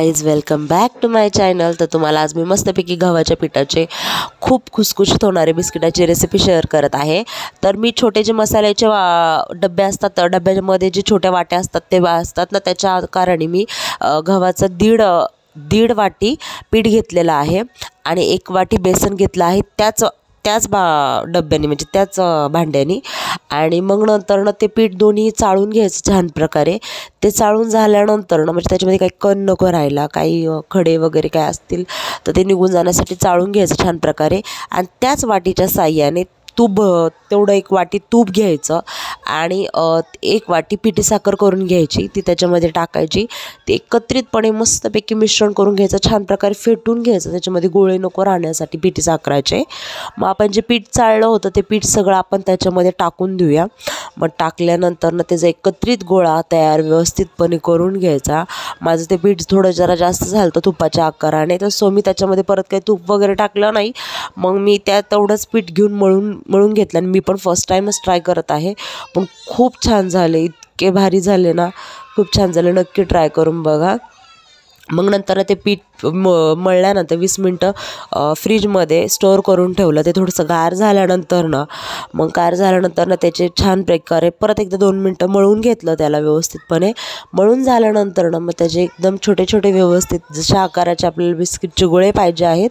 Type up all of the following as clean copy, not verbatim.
Guys welcome back to my channel. तर तुम्हाला आज मी मस्तपैकी गव्हाच्या पिठाचे खूप खुसखुशीत होणारे बिस्किटाची रेसिपी शेअर करत आहे। तर मी छोटे जे मसाल्याचे डब्बे असतात, डब्यामध्ये जे छोट्या वाट्या असतात ते असतात ना, त्याच्या आकाराने मी गव्हाचा दीड वाटी पीठ घेतलेला आहे आणि 1 वाटी बेसन घेतलं आहे त्याच डब्याने, म्हणजे त्याच भांड्याने। आणि मग नंतर ते पीठ दोन्ही चाळून घ्यायचं छान प्रकारे। ते चाळून झाल्यानंतर म्हणजे त्याच्यामध्ये काही कण नको राहायला, काही खडे वगैरे काय असतील तर ते निघून जाण्यासाठी चाळून घ्यायचं छान प्रकारे। आणि त्याच वाटीच्या साहाय्याने तेवढं 1 वाटी तूप घ्यायचं आणि 1 वाटी पिठी साखर करून घ्यायची, ती त्याच्यामध्ये टाकायची। ते एकत्रितपणे मस्तपैकी मिश्रण करून घ्यायचं, छान प्रकारे फेटून घ्यायचं, त्याच्यामध्ये गोळे नको राहण्यासाठी पिठी साखराचे। मग आपण जे पीठ चाळलं होतं ते पीठ सगळं आपण त्याच्यामध्ये टाकून देऊया। मग टाकल्यानंतर त्याचा एकत्रित गोळा तयार व्यवस्थितपणे करून घ्यायचा। माझं ते पीठ थोडं जरा जास्त झालं होतं तुपाच्या आकाराने, तर सो मी त्याच्यामध्ये परत काही तूप वगैरे टाकलं नाही। मग मी तेवढंच पीठ घेऊन मळून घेतलं आणि मी पण फर्स्ट टाईमच ट्राय करत आहे, पण खूप छान झाले, इतके भारी झाले ना, खूप छान झाले। नक्की ट्राय करून बघा। मग नंतर ते पीठ मळल्यानंतर 20 मिनटं फ्रीजमध्ये स्टोअर करून ठेवलं। ते थोडंसं गार झाल्यानंतर त्याचे छान प्रकारे परत एकदा 2 मिनटं मळून घेतलं त्याला व्यवस्थितपणे। मळून झाल्यानंतर मग त्याचे एकदम छोटे छोटे व्यवस्थित जशा आकाराचे आपल्याला बिस्किटचे गोळे पाहिजे आहेत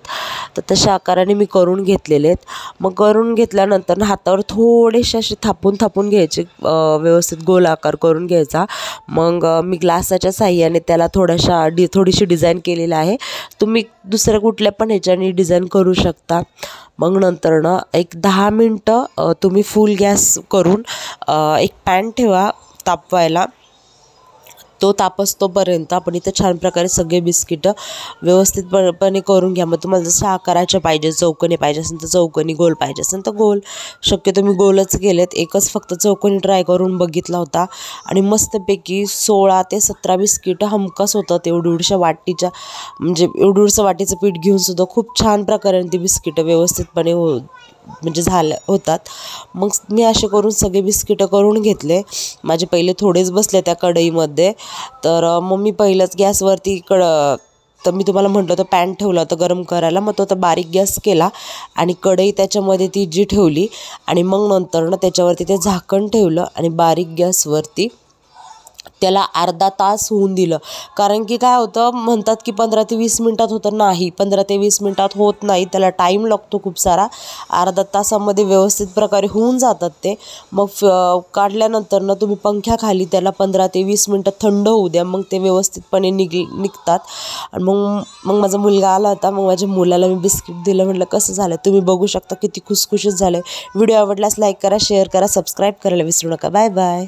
तर तशा आकाराने मी करून घेतलेले आहेत। मग करून घेतल्यानंतर हातावर थोडेसे असे थापून घ्यायचे, व्यवस्थित गोल आकार करून घ्यायचा। मग मी ग्लासाच्या साहाय्याने त्याला थोडीशी डिझाईन केलेली आहे। तुम्ही दुसऱ्या कुठल्या पण ह्याच्याने डिझाईन करू शकता। मग नंतर एक 10 मिनटं तुम्ही फुल गॅस करून एक पॅन ठेवा तापवायला। तो तापसतोपर्यंत आपण इथं छान प्रकारे सगळे बिस्किट व्यवस्थितपणे करून घ्या। मग तुम्हाला जसं आकाराचे पाहिजे, चौकोनी पाहिजे असेल तर चौकोनी, गोल पाहिजे असेल तर गोल। शक्यतो मी गोलच केलेत, एकच फक्त चौकोनी ट्राय करून बघितला होता आणि मस्तपैकी 16 ते 17 बिस्किट हमखास होतात एवढ्या वाटीच्या, म्हणजे एवढं वाटीचं पीठ घेऊन सुद्धा खूप छान प्रकारे ती बिस्किट व्यवस्थितपणे होतात। मग मी असे करून सगळे बिस्किट करून घेतले। माझे पहिले थोडेच बसले त्या कढईमध्ये, तर मग मी पहिलंच गॅसवरती तर मी तुम्हाला म्हटलं होतं पॅन ठेवला होता गरम करायला। मग तो बारीक गॅस केला आणि कढई त्याच्यामध्ये ती जी ठेवली आणि मग नंतर त्याच्यावरती ते झाकण ठेवलं आणि बारीक गॅसवरती त्याला अर्धा तास होऊन दिलं। कारण की काय होतं, म्हणतात की 15 ते 20 मिनटात होतं, नाही 15 ते 20 मिनटात होत नाही, त्याला टाईम लागतो खूप सारा। अर्धा तासामध्ये व्यवस्थित प्रकारे होऊन जातात ते। मग काढल्यानंतर तुम्ही पंख्याखाली त्याला 15 ते 20 मिनटं थंड होऊ द्या, मग ते व्यवस्थितपणे निघतात। आणि मग माझा मुलगा आला होता, मग माझ्या मुलाला मी बिस्किट दिलं, म्हटलं कसं झालं, तुम्ही बघू शकता किती खुसखुशीत झालं। व्हिडिओ आवडल्यास लाईक करा, शेअर करा, सबस्क्राईब करायला विसरू नका। Bye bye.